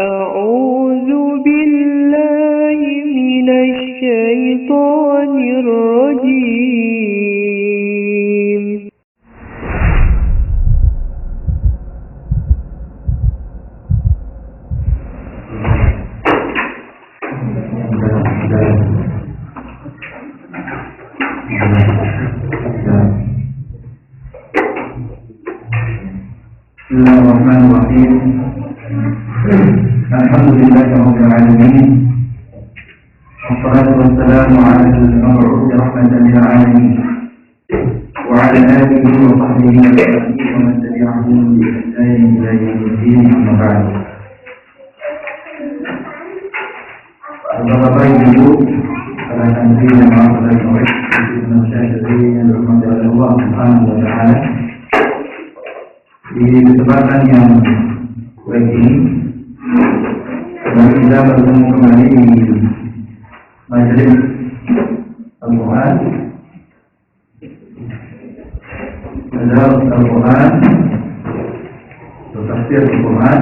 أعوذ بالله من الشيطان الرجيم. بسم الله الرحمن الرحيم. الحمد لله رب العالمين، والصلاة والسلام على المبعوث رحمة للعالمين وعلى آله وصحبه ومن تبعهم بإحسان إلى يوم الدين. أما بعد. Bapak Ibu, para santri dan para murid di masyarakat yang dirahmati oleh Allah Subhanahu wa taala. Di kesempatan yang baik ini kita bertemu kembali di majelis Al-Quran, Tadarus Al-Quran, Tafsir Al-Quran,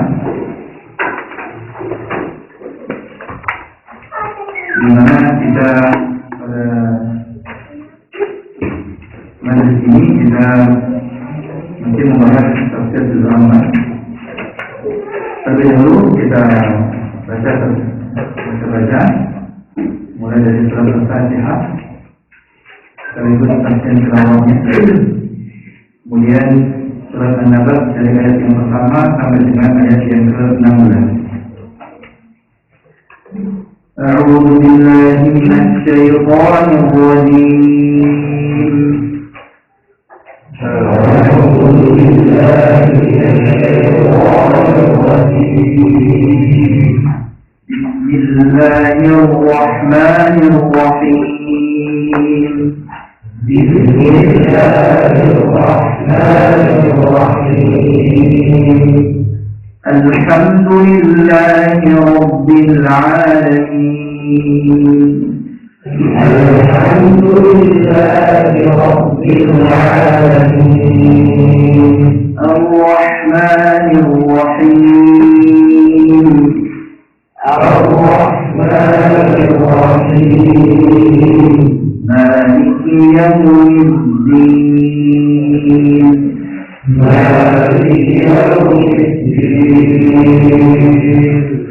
di mana kita pada majelis ini kita masih membahas tafsir Al-Quran. Tapi dahulu kita baca mulai dari surat Al-Fatihah sekaligus tafsir tilawahnya, kemudian surat An-Naba dari ayat yang pertama sampai dengan ayat yang ke-16. A'udzu billahi minasyaitonir rajim. A'udzu billahi minasyaitonir rajim. Bismillahirrahmanirrahim. Bismillahirrahmanirrahim. Alhamdulillahi Rabbil Alamin. Alhamdulillahi Rabbil Alamin. Ar-Rahmanir Rahim. Ar-Rahmanir Rahim. Maliki Yawmiddin. Maliki Yawmiddin.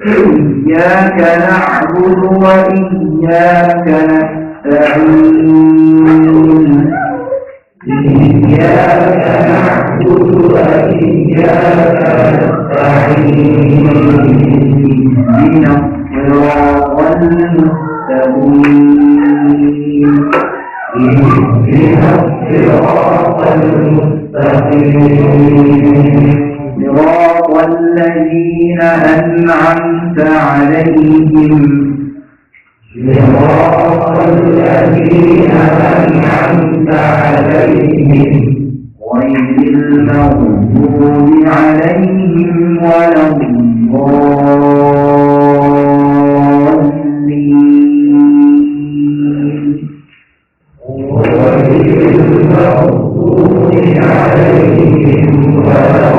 Iyyaka na'budu wa iyyaka nasta'in. Iyyaka na'budu wa iyyaka nasta'in. Ihdinas siratal mustaqim. Ihdinas siratal mustaqim. صراط الذين أنعمت عليهم. صراط الذين أنعمت عليهم غير المغضوب عليهم ولا الضالين. غير المغضوب عليهم ولا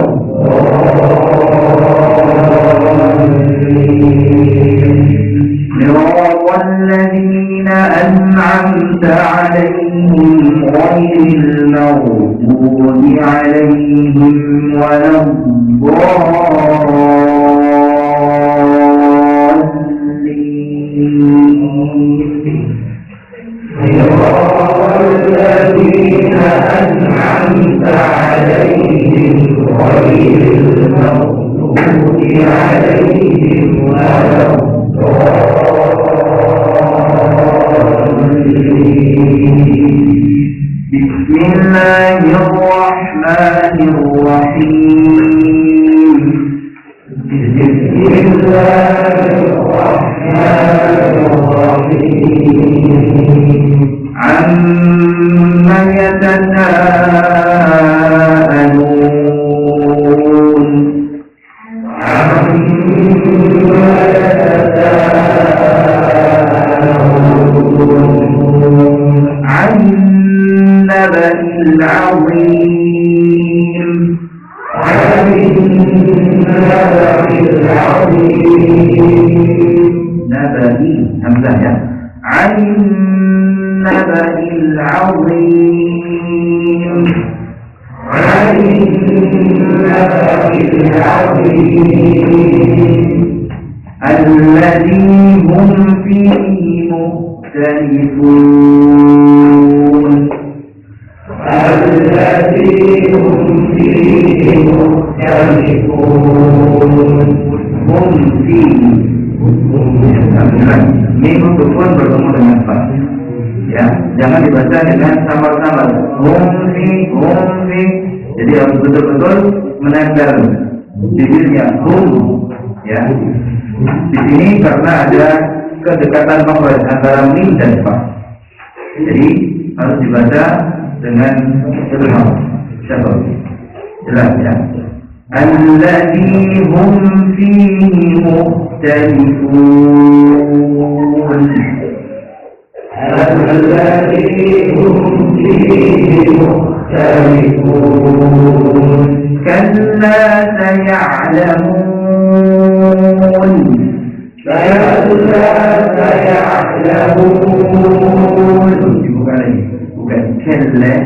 صراط الذين أنعمت عليهم غير المغضوب عليهم ولا الضالين. صراط الذين أنعمت عليهم غير المغضوب عليهم ولا الضالين. بسم الله الرحمن الرحيم. بسم الله الرحمن الرحيم. عما يتساءلون. عن النبأ العظيم. عن النبأ العظيم. nabai hamzah ya. Anin nabail azim. Anin nabail azim. Alladhi hum fihi mukhtalifun. Alladhi hum fihi mukhtalifun. Hum fihi. Mim sukun bertemu dengan fa. Ya, jangan dibaca dengan samar-samar. Hum fi. Jadi harus betul-betul menempel bibirnya hum. Ya. Di sini karena ada kedekatan makhraj antara mim dan fa. Jadi harus dibaca dengan jelas. Jelas ya. Alladhi hum fihi mukhtalifun. Alladhi hum fihi mukhtalifun. Kalla saya'lamun. Kalla saya'lamun. Bukan kalla.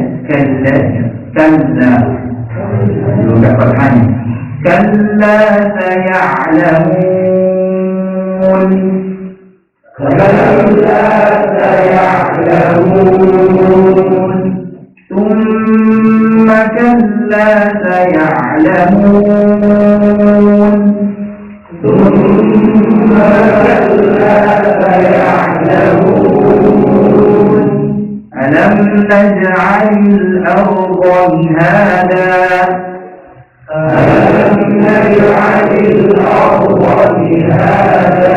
Enggak berhanya. Kalla saya'lamun. Kalla saya'lamun. Thumma kalla saya'lamun. Thumma kalla saya'lamun. Alam naj'alil arda mihada. Alam naj'alil arda mihada.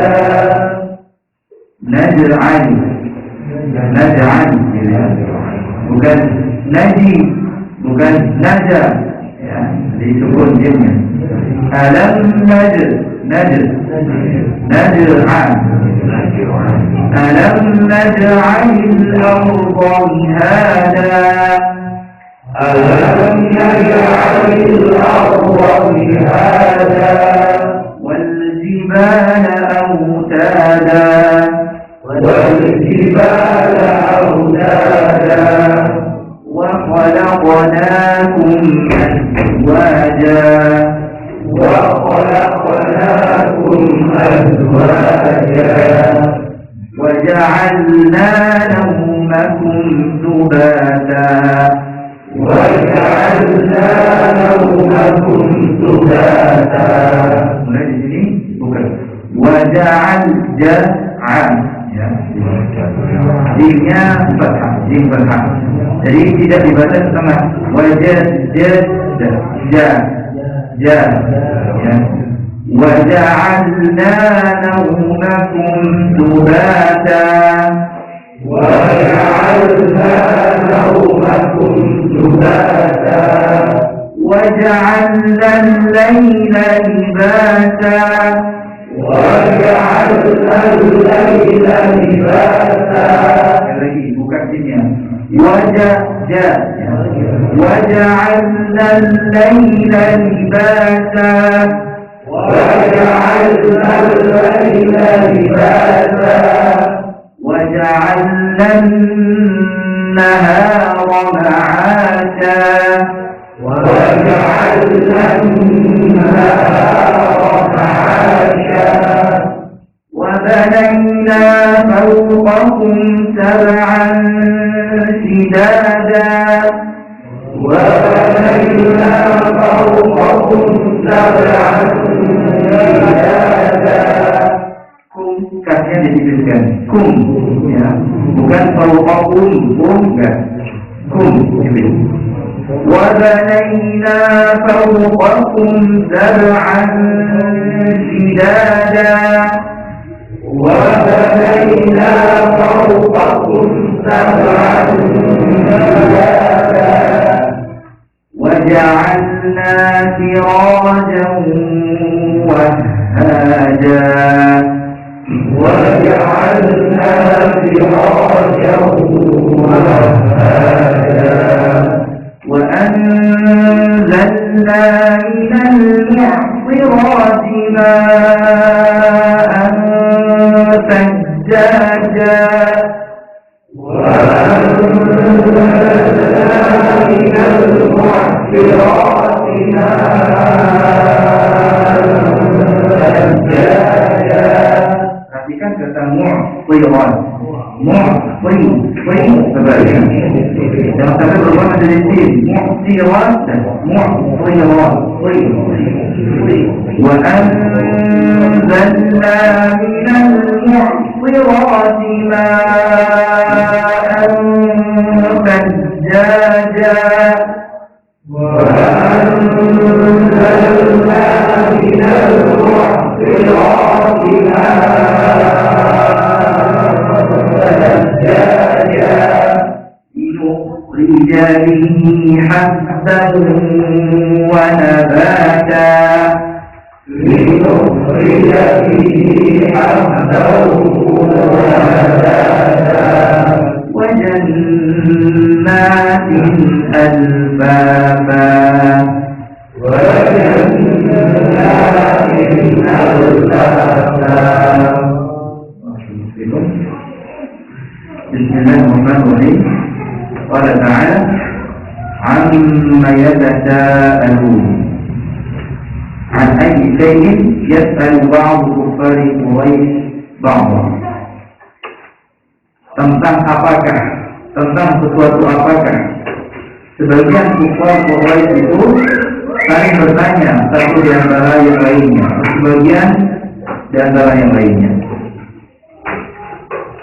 Naj'al bukan naji, bukan naja ya, disebut jimnya. Alam naj'al alam naj'alil arda mihada. Alam naj'alil arda mihada. Wal jibala awtada. Wal jibala awtada. Wa khalaqnakum azwaja. Wa khalaqnakum azwaja. Wa ja'alna nawmakum subata. Wa ja'alna nawmakum subata. Mulai di sini bukan. Wa ja'al ja'an ya. Jimnya fathah, jim fathah. Jadi tidak dibaca setengah. Wajah ja ya. Waja'alna nawmakum subata. Waja'alna nawmakum subata. Waja'alna al-layla libasa. Waja'alna al-layla libasa. Lagi buka sini. Waja'alna al-layla libasa. Waja'alna al-layla libasa. Waja'alna an-nahara ma'asha. Waja'alna an-nahara ma'asha. وبنينا فوقكم سبعا شدادا. وبنينا فوقكم سبعا شدادا. Kasnya disebutkan kum ya, bukan fawqakum enggak. Kum gitu. وبنينا فوقكم سبعا شدادا. وبنينا فوقكم سبعا شدادا. وجعلنا سراجا وهاجا. وجعلنا سراجا وهاجا. وأنزلنا من المعصرة المؤخرات ماء ثجاجا Perhatikan kata mu'tirat. Sebaliknya. Jangan sampai berubah dari sin. Mu'tirat dan mu'tirat. Wa anzalna minal mu'tirati ma'an ثجاجا وأنزلنا من المعصرات ثجاجا لنخرج به حبا ونباتا وجنات ألفافا بسم الله الرحمن الرحيم. قال تعالى عما يتساءلون عن أي شيء يسأل بعض كفار قريش بعضا. Tentang apakah, tentang sesuatu apakah, sebagian kufar Quraisy itu saling bertanya satu di antara yang lainnya, sebagian di antara yang lainnya.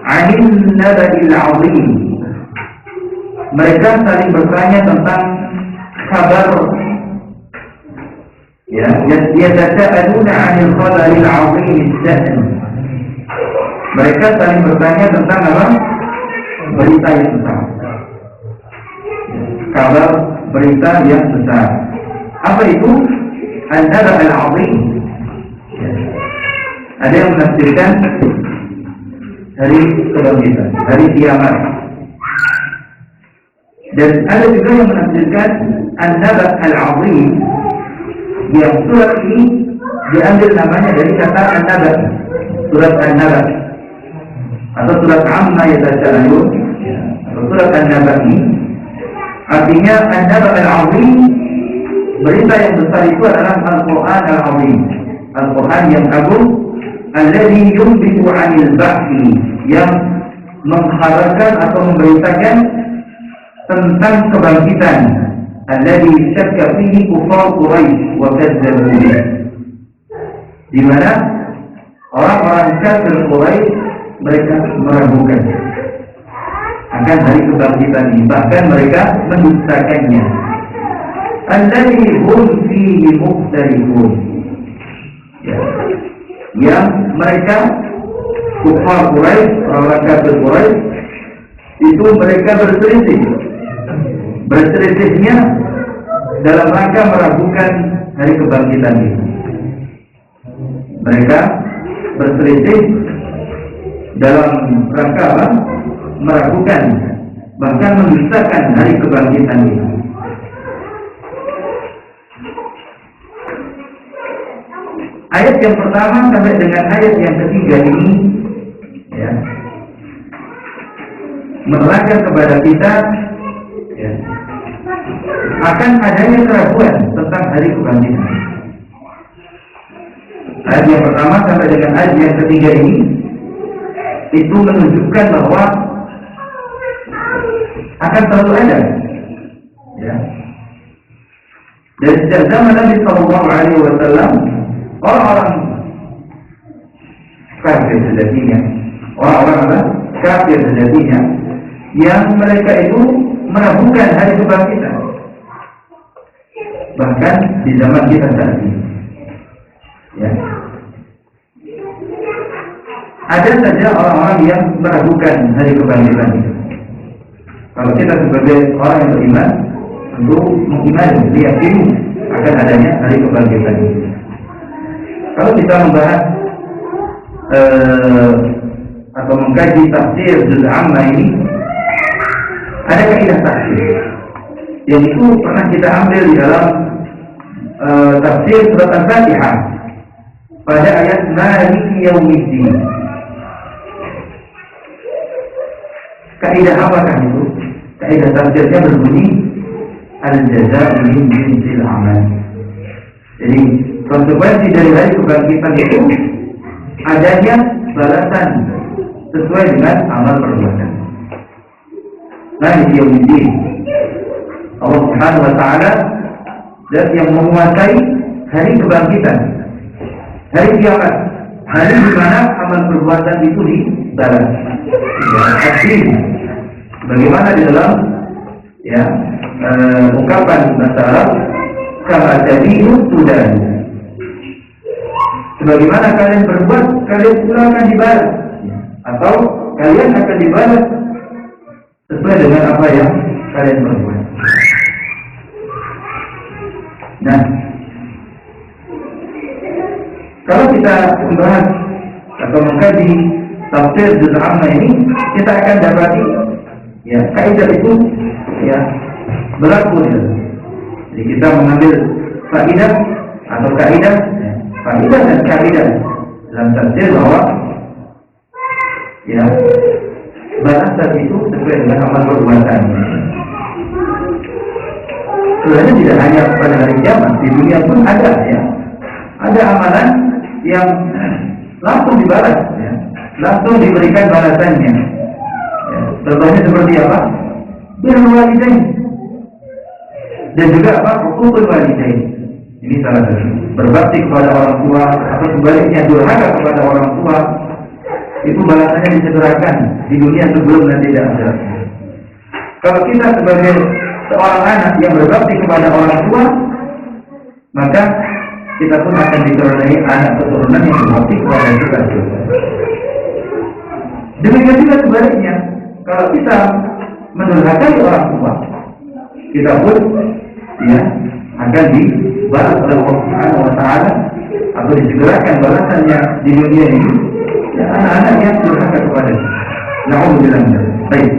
Anil naba'il 'azim. Mereka saling bertanya tentang kabar, ya, yatasa'aluna 'anil khabaril 'azim as-sa'n. Mereka saling bertanya tentang apa? Berita yang besar. Kabar berita yang besar. Apa itu? An-naba' al-'azim. Ada yang menafsirkan hari kebangkitan, hari kiamat. Dan ada juga yang menafsirkan An-naba' al-'azim, yang surat ini diambil namanya dari kata An-naba', surat An-naba', atau surat Amma Yatasa'alun, atau surat An-naba' ini artinya An-naba' al-'azim, berita yang besar itu adalah Al-Quran al-'azim, Al-Quran yang agung, alladhi yunbitu 'anil ba'thi, yang mengkhabarkan atau memberitakan tentang kebangkitan, alladhi syakka fihi kufar Quraisy wa kadzdzabu bihi, di mana orang-orang kafir Quraisy mereka meragukan akan hari kebangkitan ini, bahkan mereka mendustakannya. Alladzi hum fihi mukhtalifun, ya, yang mereka kufar Quraisy, orang kafir Quraisy itu mereka berselisihnya dalam rangka meragukan hari kebangkitan ini. Mereka berselisih dalam rangka apa? Meragukan, bahkan mendustakan hari kebangkitan ini. Ayat yang pertama sampai dengan ayat yang ketiga ini, ya, menerangkan kepada kita, ya, akan adanya keraguan tentang hari kebangkitan. Ayat yang pertama sampai dengan ayat yang ketiga ini itu menunjukkan bahwa akan selalu ada, ya. Dan sejak zaman Nabi Sallallahu Alaihi Wasallam, orang-orang kafir sejatinya, orang-orang kafir sejatinya, yang mereka itu meragukan hari kebangkitan, bahkan di zaman kita saat ini, ya. Ada saja orang-orang yang meragukan hari kebangkitan itu. Kalau kita sebagai orang yang beriman, tentu mengimani, meyakini akan adanya hari kebangkitan itu. Kalau kita membahas atau mengkaji tafsir juz amma ini, ada kaidah tafsir yang itu pernah kita ambil di dalam tafsir surat Al-Fatihah. pada ayat Maliki Yaumiddin. Kaidah apakah itu? Kaidah tafsirnya berbunyi al-jazaa min jinsil amal. Jadi konsekuensi dari hari kebangkitan itu adanya balasan sesuai dengan amal perbuatan. Maliki Yaumiddin. Allah Subhanahu wa taala dan yang menguasai hari kebangkitan, hari kiamat, hari di mana amal perbuatan itu dibalas. Ya, bagaimana di dalam ungkapan bahasa Arab, kama tadinu tudan. Sebagaimana kalian berbuat, kalian pula akan dibalas, atau kalian akan dibalas sesuai dengan apa yang kalian berbuat. Nah, kalau kita membahas atau mengkaji tafsir juz amma ini, kita akan dapati kaidah itu berlaku. Jadi kita mengambil faedah atau kaidah dan kaidah dalam tafsir bahwa balasan itu sesuai dengan amal perbuatan. Sebenarnya tidak hanya pada hari kiamat, di dunia pun ada ada amalan yang langsung dibalas, langsung diberikan balasannya. Contohnya seperti apa? Birrul walidain dan juga apa? Hukukul walidain. Ini salah satu. Berbakti kepada orang tua atau sebaliknya durhaka kepada orang tua, itu balasannya disegerakan di dunia sebelum nanti di akhirat. Kalau kita sebagai seorang anak yang berbakti kepada orang tua, maka kita pun akan dikaruniai anak keturunan yang berbakti kepada kita juga. Demikian juga sebaliknya, kalau kita mendurhakai orang tua, kita pun akan dibalas oleh Allah Subhanahu wa taala atau disegerakan balasannya di dunia ini. Anak-anak yang durhaka kepada kita. Na'udzubillah min dzalik. Baik.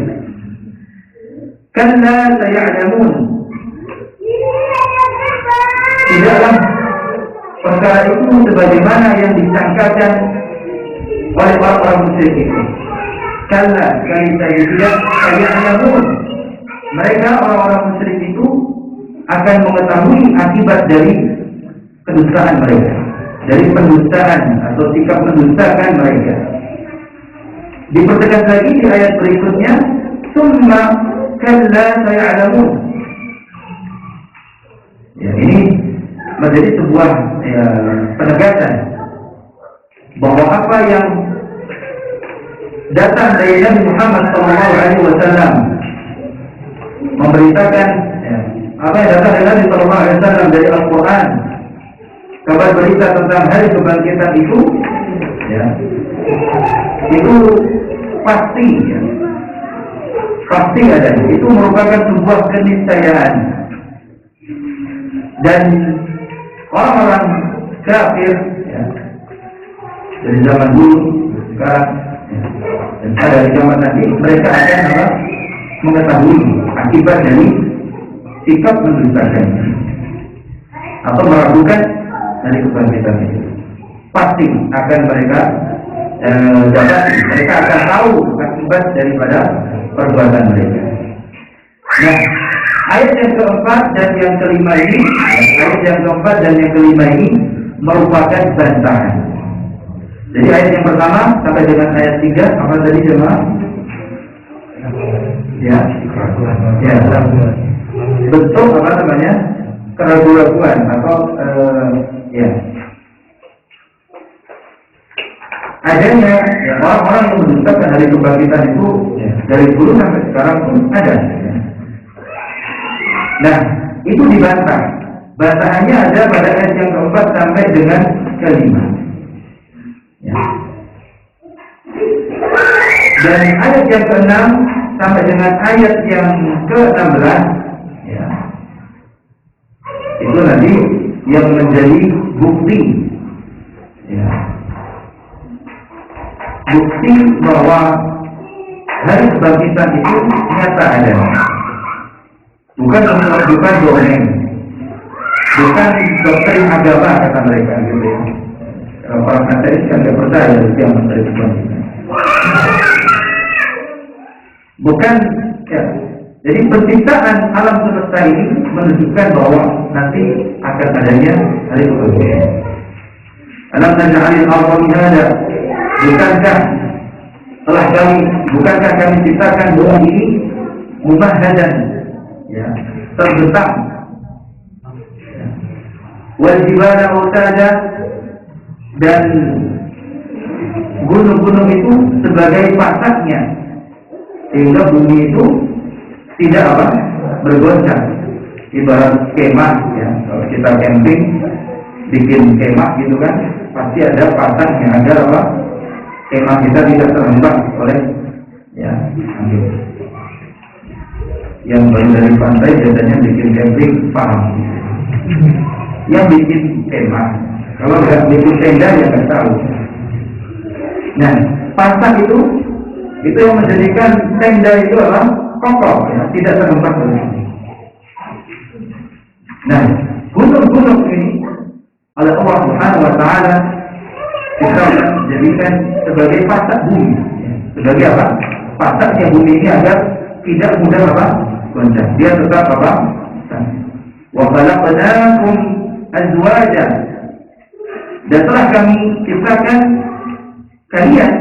Kalla saya'lamun. Tidaklah perkara itu sebagaimana yang disangkakan oleh orang-orang musyrik itu. Kalla saya'lamun. Mereka orang-orang musyrik itu akan mengetahui akibat dari kedustaan mereka, dari pendustaan atau sikap mendustakan mereka. Dipertegas lagi di ayat berikutnya, summa kalla saya'lamun. Ini menjadi sebuah penegasan bahwa apa yang datang dari Nabi Muhammad SAW memberitakan apa yang datang dari Nabi SAW dari Al-Quran, kabar berita tentang hari kebangkitan itu pasti adanya. Itu merupakan sebuah keniscayaan. Dan orang-orang kafir dari zaman dulu, sekarang dan pada zaman nanti, mereka akan mengetahui akibat dari sikap mendustakannya atau meragukan dari kebangkitan itu. Pasti akan mereka dapati, mereka akan tahu akibat daripada perbuatan mereka. Nah, ayat yang keempat dan yang kelima ini, merupakan bantahan. Jadi ayat yang pertama sampai dengan ayat 3 apa tadi jemaah? Bentuk apa namanya? Keraguan atau adanya orang-orang yang mendustakan hari kebangkitan itu dari dulu sampai sekarang pun ada. Nah, itu dibantah. Bantahannya ada pada ayat yang keempat sampai dengan kelima. Dan ayat yang keenam sampai dengan ayat yang ke-16 itu nanti yang menjadi bukti bukti bahwa hari kebangkitan itu nyata ada, bukan menunjukkan dongeng, bukan doktrin agama kata mereka gitu ya. Kalau orang ateis kan nggak percaya kiamat dari Tuhan. Bukan ya. Jadi penciptaan alam semesta ini menunjukkan bahwa nanti akan adanya hari kemudian. Alam naj'alil arda mihada. Bukankah kami ciptakan bumi ini mumahhadan, ya, terbentang. Wal jibala autada, dan gunung-gunung itu sebagai pasaknya, sehingga bumi itu tidak bergoncang. Ibarat kemah, ya, kalau kita camping bikin kemah gitu kan, pasti ada pasaknya agar kemah kita tidak terhembus oleh angin. Yang baru dari pantai biasanya bikin camping paham. Yang bikin kemah, kalau nggak bikin tenda ya nggak tahu. Nah, pasak itu yang menjadikan tenda itu kokoh, ya, tidak terhembus oleh angin. Nah, gunung-gunung ini oleh Allah Subhanahu wa Ta'ala kita jadikan sebagai pasak bumi, sebagai pasaknya bumi ini agar tidak mudah goncang. Dia tetap wa khalaqnakum azwaja, dan telah kami ciptakan kalian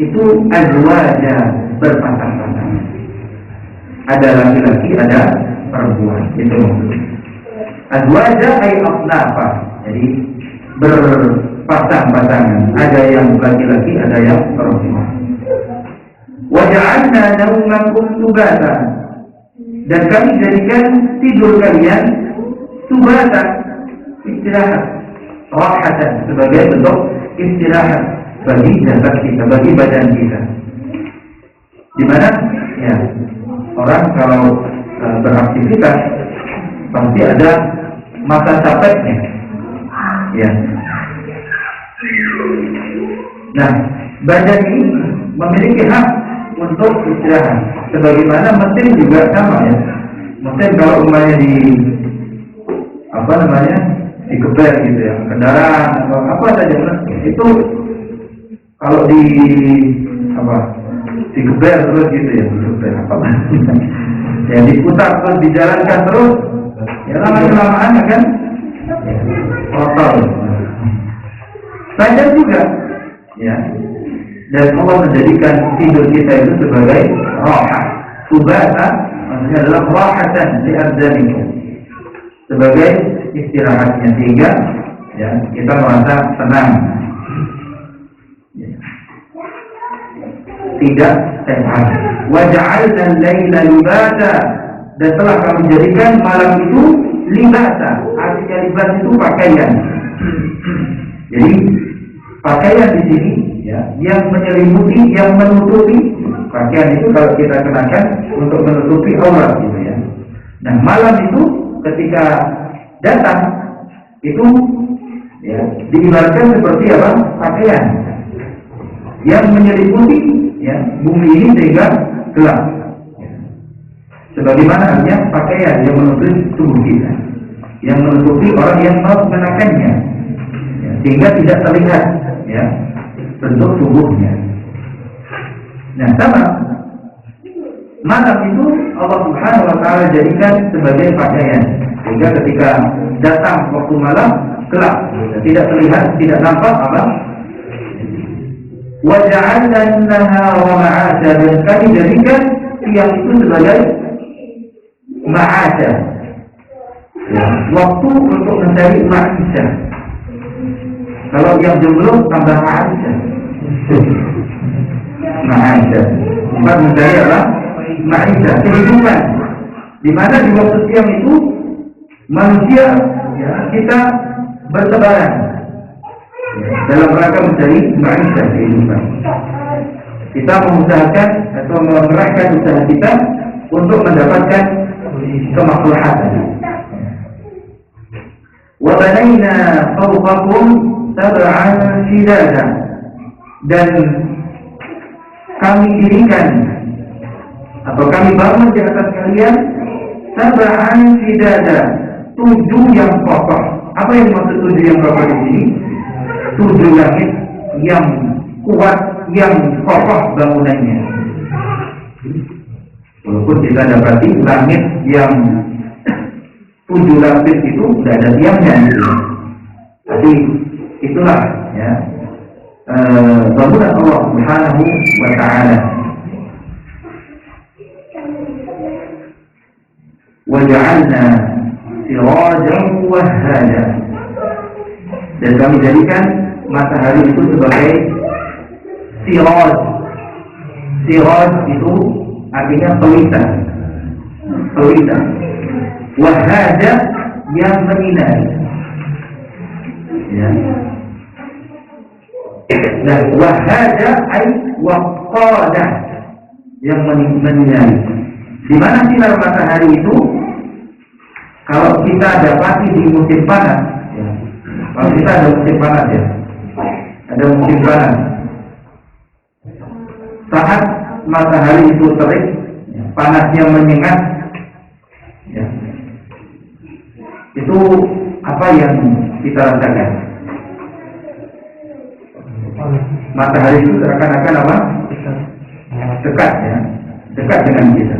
itu azwaja, berpasang-pasang. Ada laki-laki, ada perempuan. Itu maksudnya. Azwaja ay asnafa, jadi berpasang-pasangan. Ada yang laki-laki, ada yang perempuan. Wa ja'alna naumakum subata, dan kami jadikan tidur kalian subata, istirahat, rahatan, sebagai bentuk istirahat bagi jasad kita, bagi badan kita. Di mana ya orang kalau beraktivitas pasti ada masa capeknya, ya. Nah, badan ini memiliki hak untuk istirahat. Sebagaimana mesin juga sama, ya. Mesin kalau umpamanya dikeber gitu ya, kendaraan atau apa saja itu kalau dikeber terus gitu ya, dikeber ya, diputar terus, dijalankan terus, ya lama-kelamaan kan kotor. Badan juga, ya. Dan Allah menjadikan tidur kita itu sebagai rahat, subata, maksudnya adalah rahatan di adzanikum, sebagai istirahatnya, sehingga ya kita merasa tenang, ya. Tidak sehat. Wa ja'alna al-laila libasa, dan telah kami jadikan malam itu libasa. Artinya libas itu pakaian. Jadi pakaian di sini, ya, yang menyelimuti, yang menutupi. Pakaian itu kalau kita kenakan untuk menutupi aurat, gitu ya. Nah, malam itu ketika datang itu, ya, diibaratkan seperti pakaian yang menyelimuti, ya, bumi ini sehingga gelap. Sebagaimana artinya pakaian yang menutupi tubuh kita, yang menutupi orang yang mengenakannya, ya, sehingga tidak terlihat, ya, bentuk tubuhnya. Nah, sama malam itu Allah Subhanahu wa Ta'ala jadikan sebagai pakaian, sehingga ketika datang waktu malam gelap, tidak terlihat, tidak nampak Wa ja'alna an-nahara ma'asha, dan kami jadikan siang itu sebagai ma'asha, ya, waktu untuk mencari ma'isha. Kalau yang jomblo tambah ma'isha. Ma'isha, tempat mencari ma'isha, kehidupan. Di mana di waktu siang itu manusia, ya, kita bertebaran, ya, dalam rangka mencari ma'isha, kehidupan. Kita mengusahakan atau mengerahkan usaha kita untuk mendapatkan kemaslahatan. Wa banayna fawqakum sab'an shidada, dan kami dirikan atau kami bangun di atas kalian sab'an shidada, 7 yang kokoh. Apa yang maksud 7 yang kokoh di sini? 7 langit yang kuat, yang kokoh bangunannya. Walaupun kita dapati langit yang 7 lapis itu tidak ada tiangnya gitu. Tapi itulah ya bangunan Allah Subhanahu wa Ta'ala. Waja'alna sirajan wahhaja, dan kami jadikan matahari itu sebagai siraj. Siraj itu artinya pelita. Wahhaja yang menyinari, ya. Dan wahhaja ay waqada, yang menyinari. Di mana sinar matahari itu kalau kita dapati di musim panas, ya. Kalau kita ada musim panas, ya, ada musim panas. Saat matahari itu terik, ya, panasnya menyengat, ya, itu apa yang kita rasakan? Matahari itu seakan-akan apa? Dekat, ya, dekat dengan kita.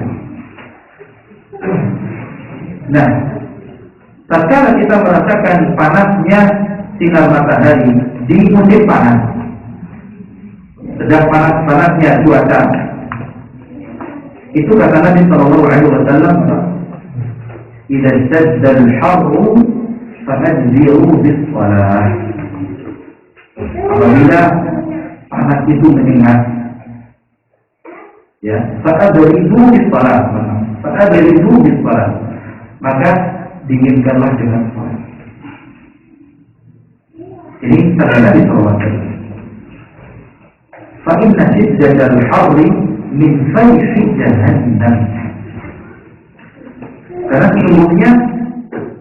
Nah, tatkala kita merasakan panasnya sinar matahari di musim panas, sedang panas-panasnya cuaca, itu kata Nabi Sallallahu Alaihi Wasallam, "Idza ishtadda al-harru fanazziru bis-shalah." Apabila panas itu menyengat, ya, fa'adridu bis-shalah, maka dinginkanlah dengan salat. Ini sabda Nabi sallallahu alaihi wasallam. Fa inna shiddatal harri min fayhi jahannam. Karena sesungguhnya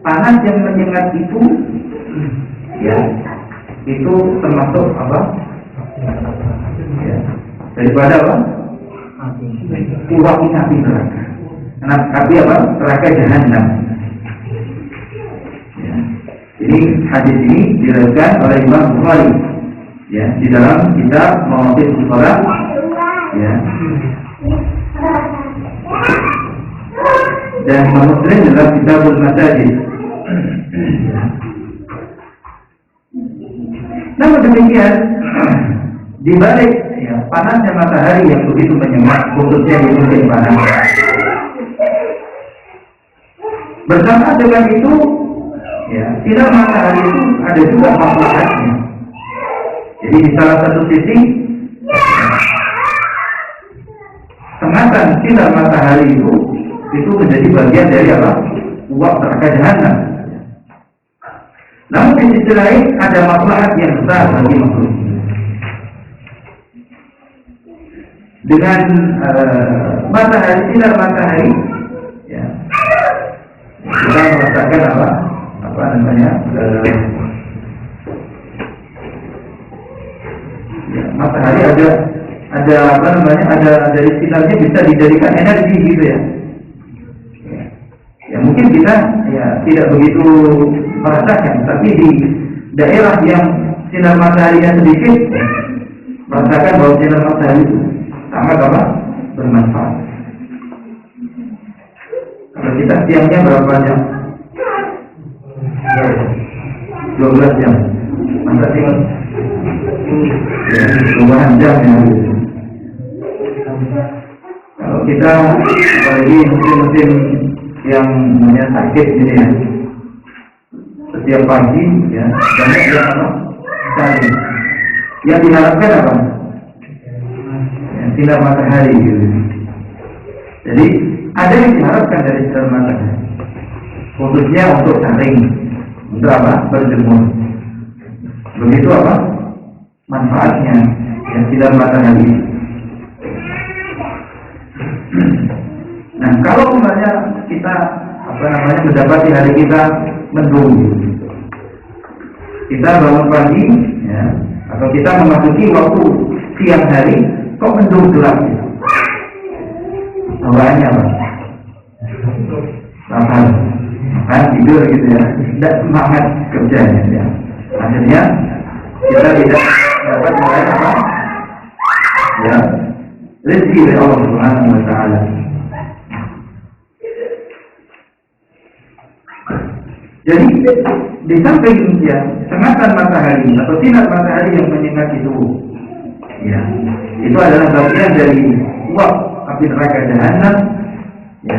panas yang menyengat itu, ya, itu termasuk apa? Ya, daripada apa? Uang api neraka. Api apa? Neraka jahannam. Ya. Ini hadis ini diriwayatkan oleh Imam Bukhari, ya, di dalam kitab Mawaqit Shalah, ya. Dan Imam Muslim dalam Kitabul Masajid. Namun demikian, di balik, ya, panasnya matahari yang begitu menyengat, khususnya di musim panas, bersama dengan itu, ya, sinar matahari itu ada juga manfaatnya. Jadi di salah satu sisi, sengatan sinar matahari itu menjadi bagian dari apa? Uang neraka jahannam. Namun di sisi lain ada manfaat yang besar bagi makhluk. Dengan matahari, sinar matahari, ya, kita merasakan apa namanya, ya, matahari ada apa namanya, ada dari sinarnya bisa dijadikan energi gitu, ya. Ya mungkin kita, ya, tidak begitu merasakan, tapi di daerah yang sinar mataharinya sedikit, merasakan bahwa sinar matahari itu sangat apa? Bermanfaat. Kalau kita siangnya berapa jam? 12 jam. Masa sih? Ya, 2 jam ya. Kalau kita apalagi musim-musim yang namanya sakit gitu, ya, setiap pagi, ya, banyak yang apa? Sekali. Yang diharapkan apa? Ya, sinar matahari gitu. Jadi ada yang diharapkan dari sinar matahari, khususnya untuk saling, untuk apa? Berjemur. Begitu apa? Manfaatnya yang sinar matahari. Nah, kalau misalnya kita apa namanya mendapati hari kita mendung, kita bangun pagi, ya, atau kita memasuki waktu siang hari, kok mendung gelap? Awalnya apa? Lapar, makan, tidur gitu, ya, tidak semangat kerjanya, ya. Akhirnya kita tidak dapat meraih apa? Ya, rezeki dari Allah Subhanahu wa Ta'ala. Jadi di samping ya sengatan matahari atau sinar matahari yang menyingati tubuh, ya itu adalah bagian dari uap api neraka jahanam. Ya.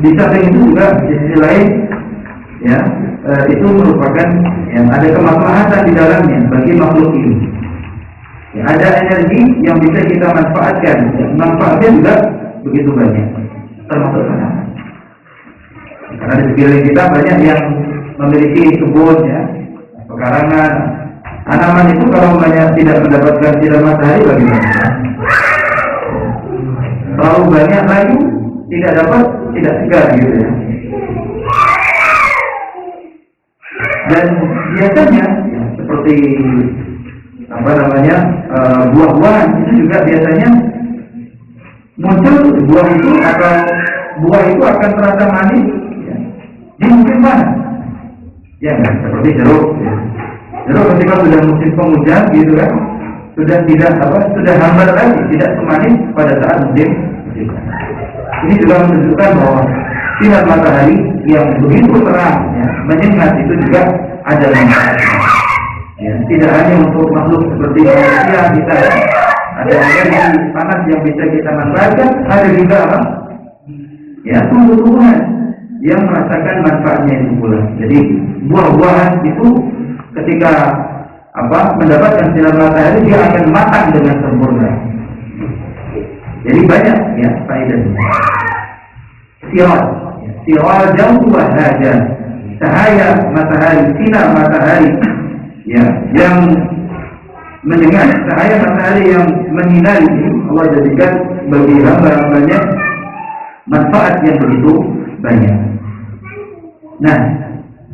Di samping itu juga di sisi lain, ya itu merupakan yang ada kemaslahatan di dalamnya bagi makhluk ini. Ya, ada energi yang bisa kita manfaatkan, ya, manfaatnya juga begitu banyak, termasuk tanaman. Karena di sekeliling kita banyak yang memiliki kebun, ya, pekarangan, tanaman itu kalau banyak tidak mendapatkan sinar matahari bagaimana? Terlalu banyak lagi tidak dapat, tidak segar gitu ya. Dan biasanya ya, seperti apa namanya buah-buahan itu juga biasanya muncul buah itu atau buah itu akan terasa manis ya, di musim panas ya kan, seperti jeruk ya. Jeruk ketika sudah musim penghujan gitu kan, sudah tidak apa, sudah hambar lagi, tidak semanis pada saat musim panas. Ini juga menunjukkan bahwa sinar matahari yang begitu terang ya, menyengat itu juga ada manfaatnya. Ya, tidak hanya untuk makhluk seperti manusia kita, ya, ada energi panas yang bisa kita manfaatkan, ada juga apa? Ya, tumbuh-tumbuhan yang merasakan manfaatnya itu pula. Jadi buah-buahan itu ketika apa mendapatkan sinar matahari dia akan matang dengan sempurna. Jadi banyak ya faedahnya. Sirar jauh wahada, cahaya matahari, sinar matahari ya, yang menyengat, cahaya matahari yang menyinari Allah jadikan bagi hamba-hambanya manfaat yang begitu banyak. Nah,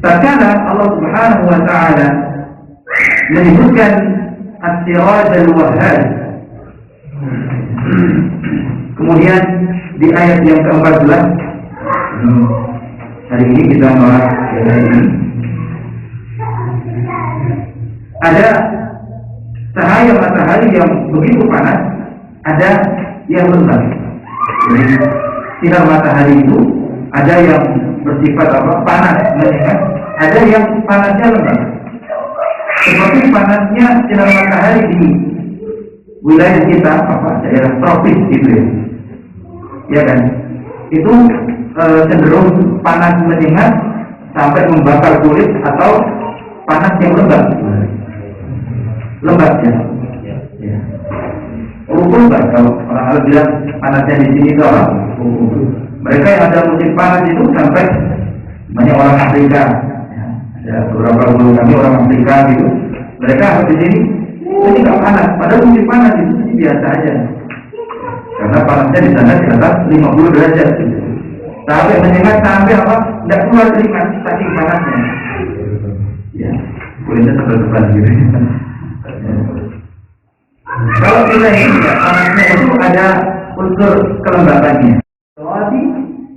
tatkala Allah Subhanahu wa Ta'ala menyebutkan as-siraj al-wahhad, kemudian di ayat yang ke-14 hari ini kita bahas ada cahaya matahari yang begitu panas, ada yang lembab. Jadi sinar matahari itu ada yang bersifat apa? Panas, menyengat, ada yang panasnya lembab. Seperti panasnya sinar matahari di wilayah kita apa? Daerah tropis gitu ya. Ya kan? Itu cenderung panas menyengat sampai membakar kulit atau panas yang lembab. Lembab ya. Ya. Lembab kalau orang Arab bilang panasnya di sini itu apa? Mereka yang ada musim panas itu sampai banyak orang Afrika. Ya. Ada beberapa guru kami orang Afrika gitu. Mereka di sini ini nggak panas, padahal musim panas itu biasa aja. Karena panasnya di sana di atas 50 derajat gitu. Sampai menyengat sampai apa? Tidak keluar keringat saking panasnya. Ya, kulitnya tebal-tebal gitu. Kalau kita ini ya, panasnya itu ada unsur kelembabannya. Tawati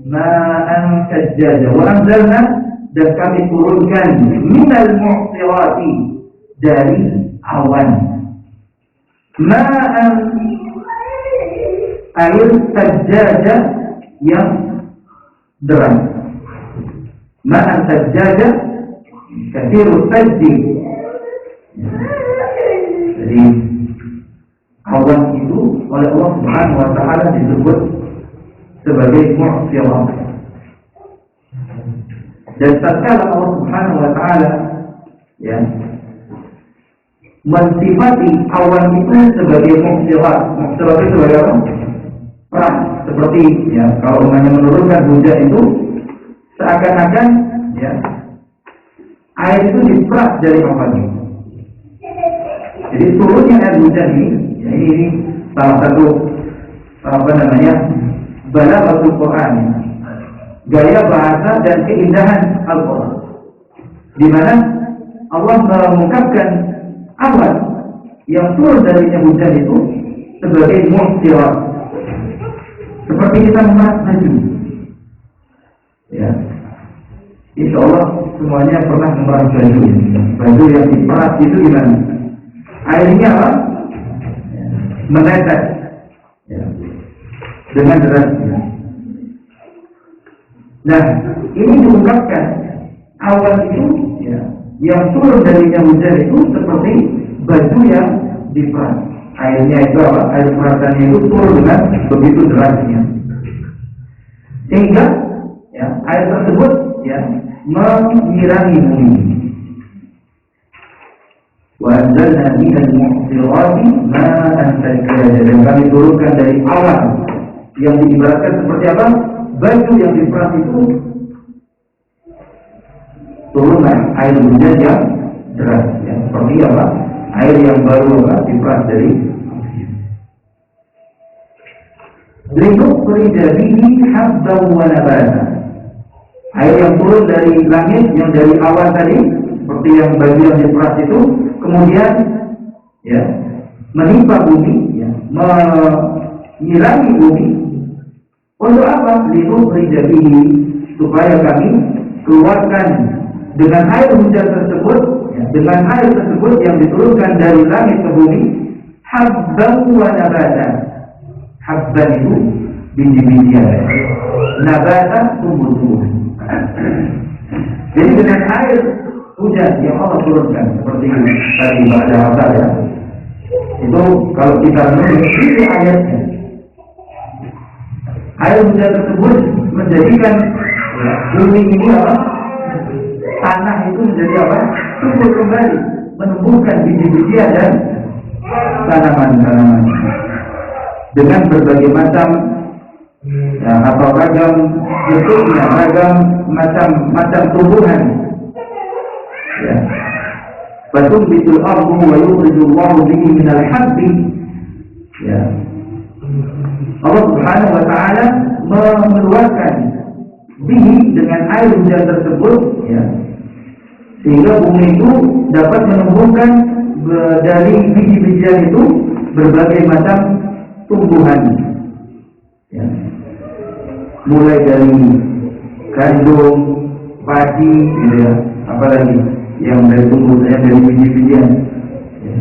ma'an sajjaja wa anzalna, dan kami turunkan minal mu'sirati, dari awan. Ma'an air sajjaja yang deras. Ma'an sajjaja kathirus sajdi. Jadi awan itu oleh Allah Subhanahu wa Ta'ala disebut sebagai mu'sirah. Dan tatkala Allah Subhanahu wa Ta'ala ya mensifati awan itu sebagai mu'sirah. Mu'sirah itu sebagai apa? Perang. Seperti ya kalau hanya menurunkan hujan itu seakan-akan ya air itu diperas dari awan itu. Jadi turunnya air hujan ini, ya ini salah satu apa namanya balaghatul Quran, gaya bahasa dan keindahan Al-Quran, di mana Allah mengungkapkan awan yang turun darinya hujan itu sebagai mu'sirah, seperti kita memeras baju. Ya, insya Allah semuanya pernah memeras baju. Baju yang diperas itu gimana? Airnya apa? Menetes ya, dengan derasnya. Nah, ini diungkapkan awan itu ya, yang turun darinya hujan itu seperti baju yang diperas. Airnya itu apa? Air perasannya itu turun dengan begitu derasnya, sehingga ya, air tersebut ya menyirangi bumi. Wa anzalna minal mu'sirati ma'an sajjaja, dan kami turunkan dari awan yang diibaratkan seperti apa? Baju yang diperas itu turunlah air hujan yang deras ya, seperti apa? Air yang baru diperas dari linukhrij bihi habban wa nabata. Air yang turun dari langit, yang dari awan tadi, seperti yang baju yang diperas itu, kemudian ya menimpa bumi, ya, menyirangi bumi. Untuk apa? Linukhrij bihi, supaya kami keluarkan dengan air hujan tersebut, ya, dengan air tersebut yang diturunkan dari langit ke bumi, habban wa nabata. Habban itu biji-bijian, nabata tumbuh-tumbuhan. Jadi dengan air hujan yang Allah turunkan seperti tadi pada asal ya, itu kalau kita menulis ini ayatnya, air hujan tersebut menjadikan ya, bumi ini apa? Tanah itu menjadi apa? Tumbuh kembali, menumbuhkan biji-bijian dan tanaman-tanaman dengan berbagai macam ya, atau ragam bentuknya, ragam macam tumbuhan. Ya. Fatumbitul ardu wa yukhrijullahu bihi minal habbi. Ya. Allah Subhanahu wa taala mengeluarkan bihi dengan air hujan tersebut ya, sehingga bumi itu dapat menumbuhkan dari biji-bijian itu berbagai macam tumbuhan ya. Mulai dari gandum, padi gitu ya, apalagi yang dari tumbuhan, dari biji-bijian ya,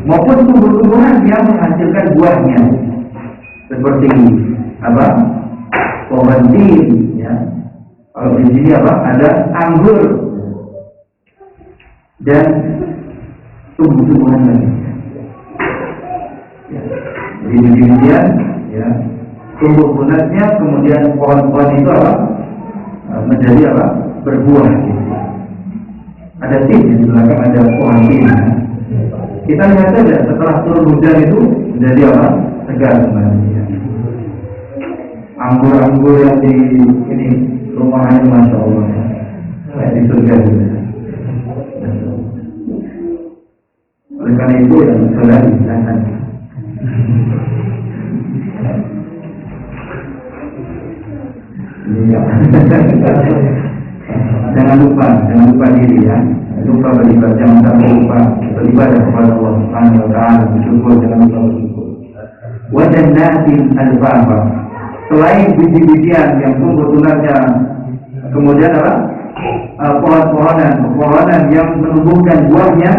maupun tumbuh-tumbuhan yang menghasilkan buahnya seperti apa? Pohon tin ya. Kalau di sini apa? Ada anggur dan tumbuh-tumbuhan lain. Ya. Jadi biji-bijian ya, tumbuh bunatnya, kemudian pohon-pohon itu apa? Menjadi apa? Berbuah gitu. Ada tin di belakang, ada pohon tin. Kita lihat saja setelah turun hujan itu menjadi apa? Segar kembali. Ya. Anggur-anggur yang di ini rumahnya masya Allah ya. Kayak di surga gitu. Oleh karena itu yang saudara silakan. Ya. Jangan lupa diri ya. Lupa beribadah, jangan sampai lupa beribadah kepada Allah Subhanahu wa taala, bersyukur, jangan lupa bersyukur. Wa jannatin alfafa. Selain biji-bijian yang tumbuh tunasnya, kemudian apa? Pohon-pohonan yang menumbuhkan buahnya.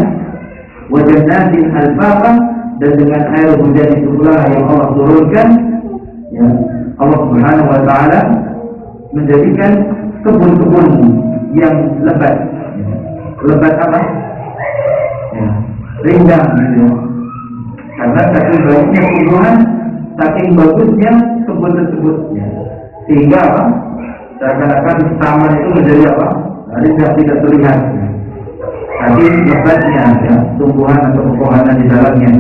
Wa jannatin alfafa, dan dengan air hujan itu pula yang Allah turunkan ya, Allah Subhanahu wa taala menjadikan kebun-kebun yang lebat. Lebat apa? Ya, rindang gitu. Karena saking banyaknya tumbuhan, saking bagusnya kebun tersebut ya. Sehingga apa? Seakan-akan taman itu menjadi apa? Rindang, tidak terlihat. Tapi lebatnya ya, tumbuhan atau pepohonan di dalamnya.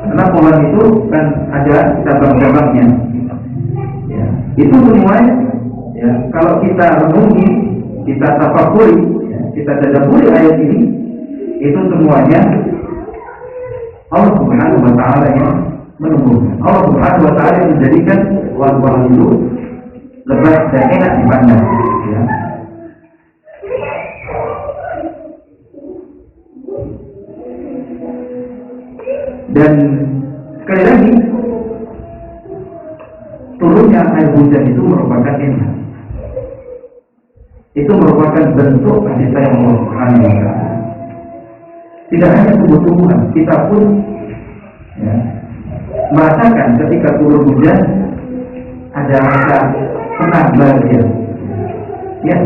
Karena pohon itu kan ada cabang-cabangnya. Ya, itu semuanya ya, kalau kita renungi, kita tafakuri, ya, kita tadabburi ayat ini, itu semuanya Allah Subhanahu wa taala yang menumbuhkan. Allah Subhanahu wa taala yang menjadikan buah-buah itu lebat dan enak dipandang ya. Dan sekali lagi, turunnya air hujan itu merupakan nikmat. Itu merupakan bentuk kasih sayang Allah Subhanahu wa Ta'ala. Tidak hanya tumbuh-tumbuhan, kita pun ya, merasakan ketika turun hujan ada rasa senang bahagia. Ya,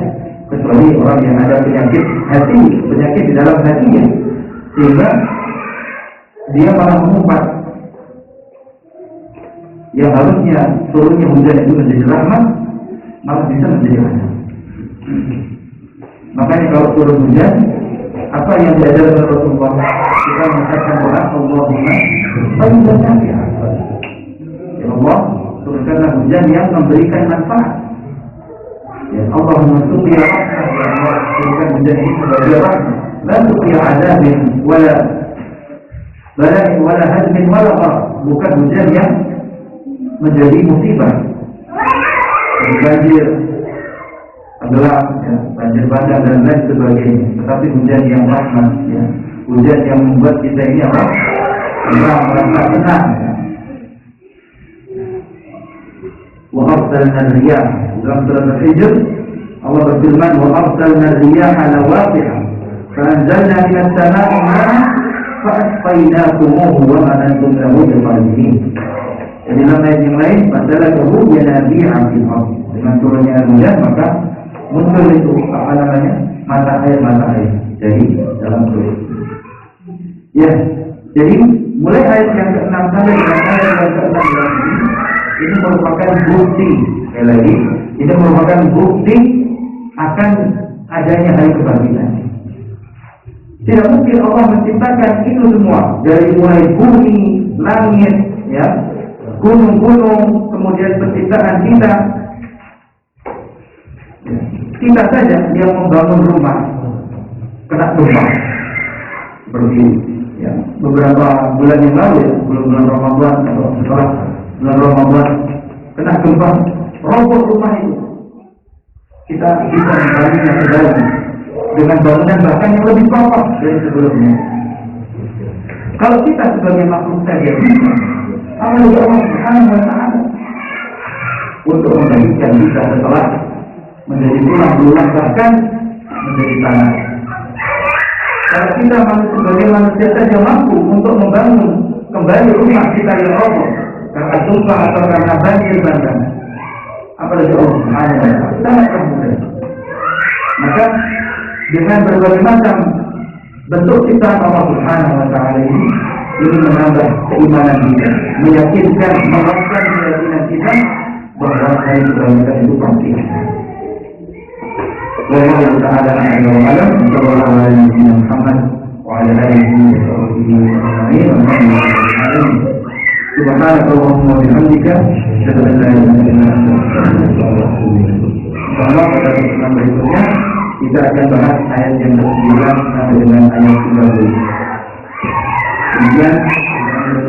kecuali orang yang ada penyakit hati, penyakit di dalam hatinya, sehingga dia malah mengumpat. Yang harusnya turunnya hujan itu menjadi rahmat, malah bisa menjadi azab. Makanya kalau turun hujan, apa yang diajarkan Rasulullah? Kita mengucapkan doa Allahumma fayyiban nafi'an. Ya Allah, turunkanlah hujan yang memberikan manfaat. Ya Allahumma suqiya rahmah, ya Allah, turunkan hujan ini sebagai rahmah. La suqiya azabin wala bala'in wala hadmin wala gharq. Bukan hujan yang menjadi musibah, banjir, tenggelam, ya, banjir bandang dan lain sebagainya. Tetapi hujan yang rahmat, ya, hujan yang membuat kita ini apa? Merasa tenang. Ya. Wa arsalna riyah, dalam surat Al-Hijr Allah berfirman, wa arsalna riyah lawaqi'a fa anzalna minas sama'i ma'an fa asqaynakumuhu wa ma antum lahu biqadirin. Jadi dalam ayat yang lain, masalah kamu yanabi'a fil ardh. Dengan turunnya air hujan maka muncul itu apa namanya, mata air jadi dalam perut. Ya, jadi mulai ayat yang ke-6 sampai dengan ayat yang ke-16 ini merupakan bukti, sekali lagi, ini merupakan bukti akan adanya hari kebangkitan. Tidak mungkin Allah menciptakan itu semua dari mulai bumi, langit, ya, gunung-gunung, kemudian penciptaan kita saja yang membangun rumah kena gempa seperti ya, beberapa bulan yang lalu, ya, bulan Ramadan atau setelah bulan Ramadan kena gempa, roboh rumah itu. Kita bisa membangunnya kembali dengan bangunan bahkan yang lebih kokoh dari sebelumnya. Kalau kita sebagai makhluk saja bisa, apalagi Allah Subhanahu wa Ta'ala untuk membangkitkan kita setelah menjadi tulang-tulang bahkan menjadi tanah. Kalau kita sebagai manusia saja mampu untuk membangun kembali rumah kita yang roboh karena tumpah atau karena banjir bandang, apalagi Allah Subhanahu wa Ta'ala sangat mudah. Maka dengan berbagai macam bentuk ciptaan Allah Subhanahu wa Ta'ala ini menambah keimanan kita, meyakinkan, menguatkan keyakinan kita bahwa hari kebangkitan itu pasti. Wallahu ta'ala a'lam wa a'lam. Sallallahu alaihi Muhammad wa ala alihi wa sahbihi ajma'in. Subhanakallahumma wa bihamdika, asyhadu an la ilaha illa anta, astaghfiruka wa atubu ilaik. Insyaallah pada kesempatan berikutnya kita akan bahas ayat yang ke-9 sampai dengan ayat 30. Kemudian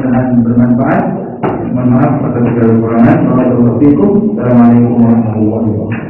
dengan bermanfaat. Mohon maaf atas segala kekurangan. Assalamualaikum warahmatullahi wabarakatuh.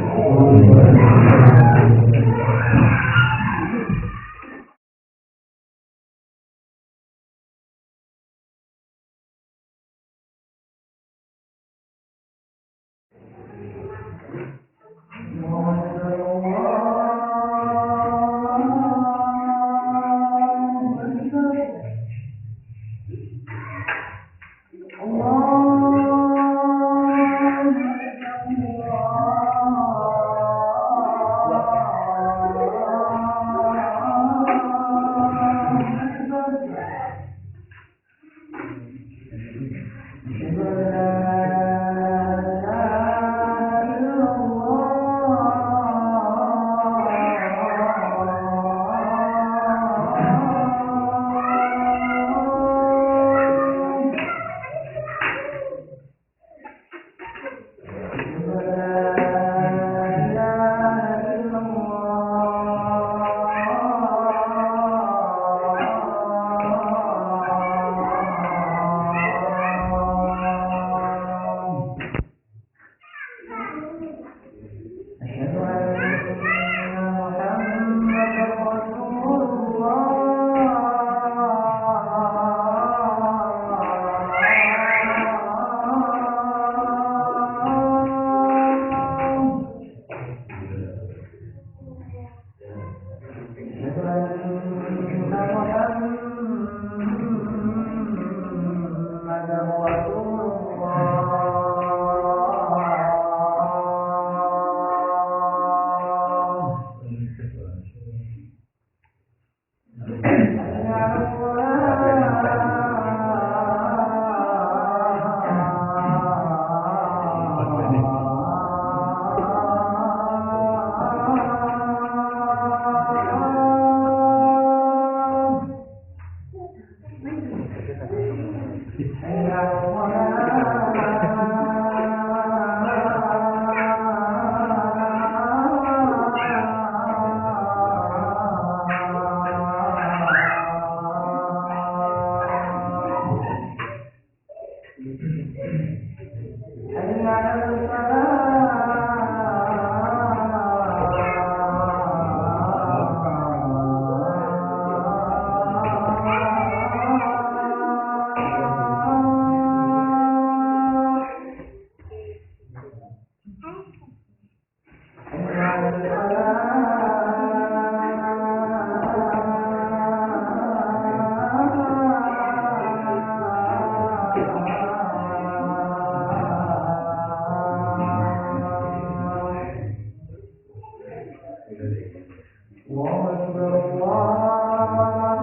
الله أكبر الله